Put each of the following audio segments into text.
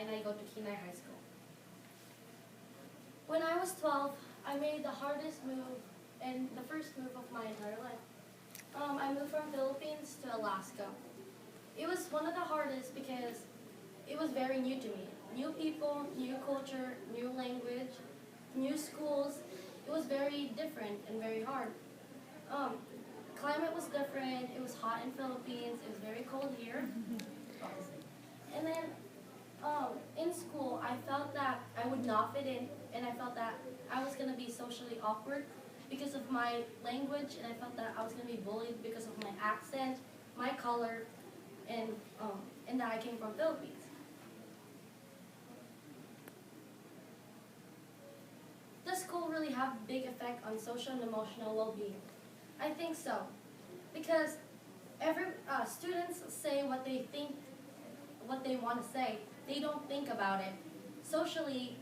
and I go to Kenai High School. When I was 12, I made the hardest move and the first move of my entire life. I moved from Philippines to Alaska. It was one of the hardest because it was very new to me. New people, new culture, new language, new schools. It was very different and very hard. Climate was different. It was hot in Philippines. It was very cold here. And then in school, I felt that I would not fit in, and I felt that I was going to be socially awkward because of my language, and I felt that I was going to be bullied because of my accent, my color, and that I came from Philippines. Does school really have a big effect on social and emotional well-being? I think so, because every students say what they think, what they want to say. They don't think about it. Socially,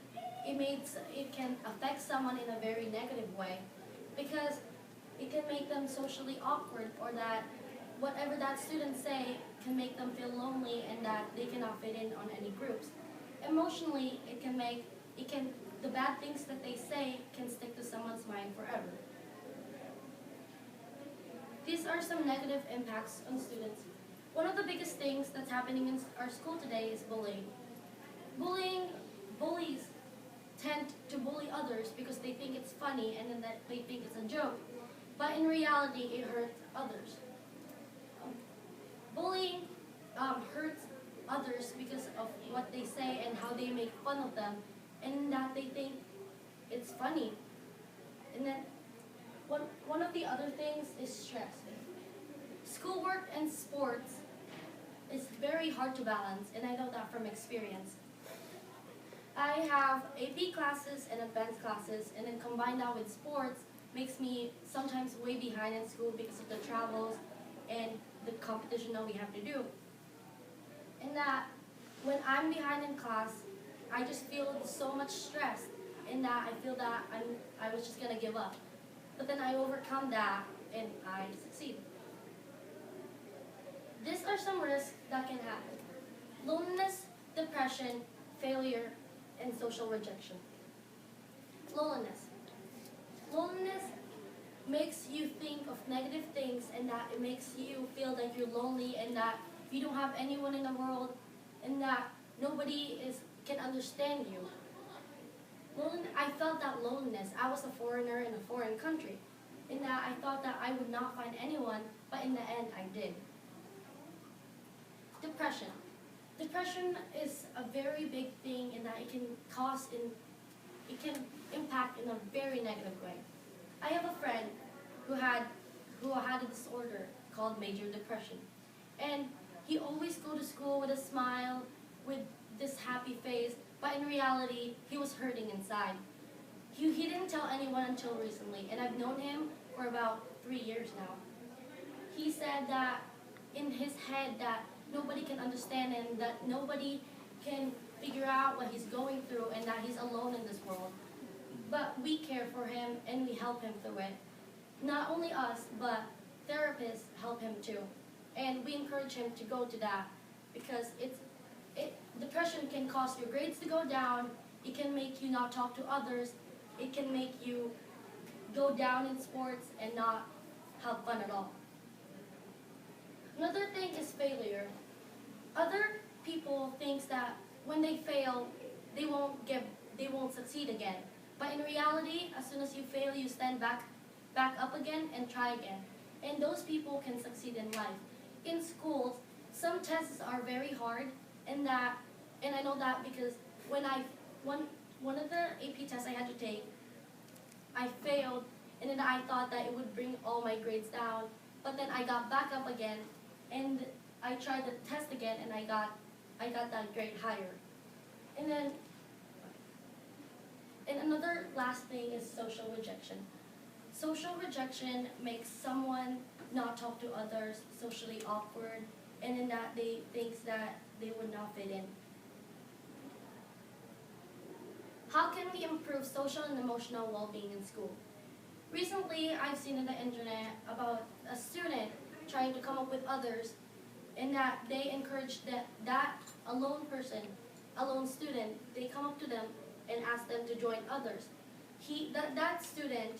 it can affect someone in a very negative way, because it can make them socially awkward, or that whatever that students say can make them feel lonely and that they cannot fit in on any groups. Emotionally, the bad things that they say can stick to someone's mind forever. These are some negative impacts on students. One of the biggest things that's happening in our school today is bullying. Bullies tend to bully others because they think it's funny and then that they think it's a joke. But in reality, it hurts others. Bullying hurts others because of what they say and how they make fun of them, and that they think it's funny. And then one of the other things is stress. Schoolwork and sports is very hard to balance, and I know that from experience. I have AP classes and advanced classes, and then combine that with sports makes me sometimes way behind in school because of the travels and the competition that we have to do. And that when I'm behind in class, I just feel so much stress, and that I feel that I was just gonna give up. But then I overcome that and I succeed. These are some risks that can happen: loneliness, depression, failure, and social rejection. Loneliness. Loneliness makes you think of negative things, and that it makes you feel that you're lonely and that you don't have anyone in the world and that nobody can understand you. I felt that loneliness. I was a foreigner in a foreign country, and that I thought that I would not find anyone, but in the end I did. Depression. Depression is a very big thing in that it can impact in a very negative way. I have a friend who had a disorder called major depression, and he always go to school with a smile, with this happy face, but in reality he was hurting inside. He didn't tell anyone until recently, and I've known him for about 3 years now. He said that in his head that nobody can understand him, that nobody can figure out what he's going through, and that he's alone in this world. But we care for him and we help him through it. Not only us, but therapists help him too. And we encourage him to go to that, because depression can cause your grades to go down, it can make you not talk to others, it can make you go down in sports and not have fun at all. Another thing is failure. Other people think that when they fail, they won't succeed again. But in reality, as soon as you fail, you stand back up again and try again. And those people can succeed in life. In schools, some tests are very hard, and I know that because when one of the AP tests I had to take, I failed, and then I thought that it would bring all my grades down. But then I got back up again, and I tried the test again, and I got that grade higher. And another last thing is social rejection. Social rejection makes someone not talk to others, socially awkward, and in that they think that they would not fit in. How can we improve social and emotional well-being in school? Recently, I've seen on the internet about a student trying to come up with others, and that they encourage that alone person a lone student, they come up to them and ask them to join others. That student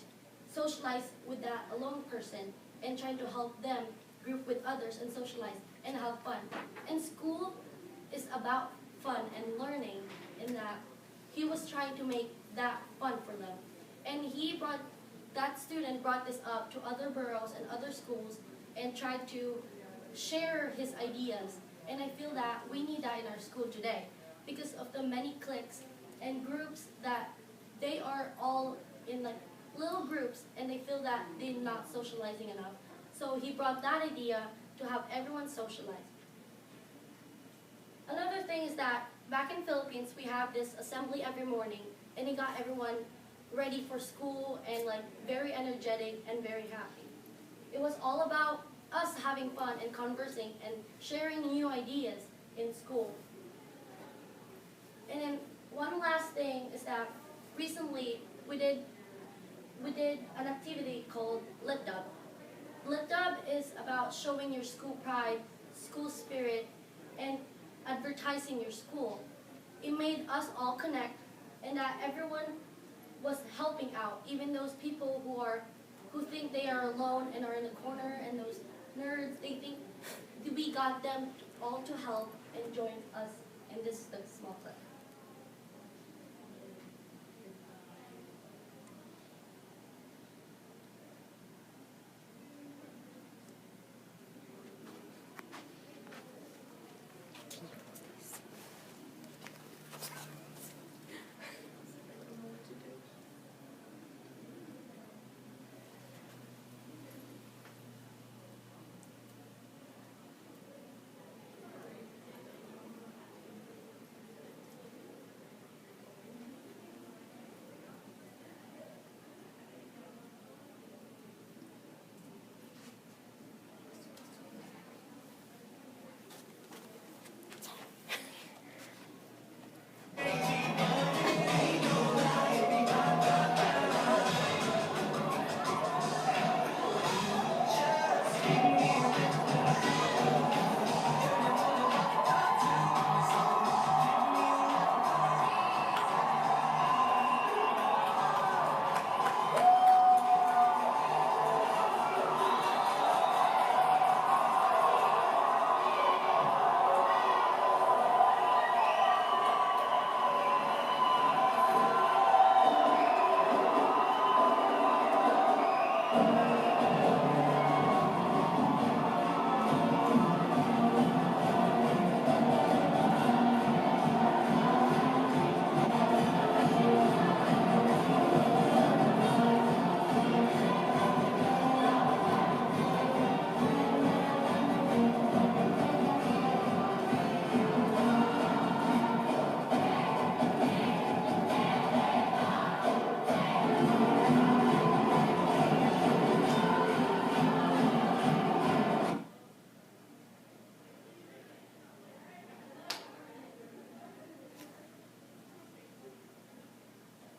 socialized with that alone person and trying to help them group with others and socialize and have fun. And school is about fun and learning, in that he was trying to make that fun for them. And that student brought this up to other boroughs and other schools and tried to share his ideas. And I feel that we need that in our school today because of the many cliques and groups that they are all in like little groups and they feel that they're not socializing enough. So he brought that idea to have everyone socialize. Another thing is that back in Philippines, we have this assembly every morning, and he got everyone ready for school and like very energetic and very happy. It was all about us having fun and conversing and sharing new ideas in school. And then one last thing is that recently we did an activity called Lip Dub. Lip Dub is about showing your school pride, school spirit, and advertising your school. It made us all connect, and that everyone was helping out, even those people who think they are alone and are in a corner, and those nerds, they think we got them all to help and join us in this small club.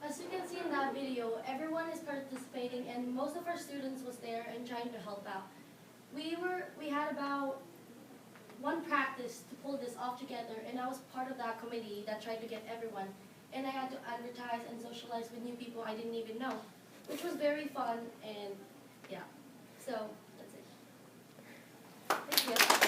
As you can see in that video, everyone is participating and most of our students was there and trying to help out. We had about one practice to pull this off together, and I was part of that committee that tried to get everyone. And I had to advertise and socialize with new people I didn't even know, which was very fun, and yeah. So, that's it. Thank you.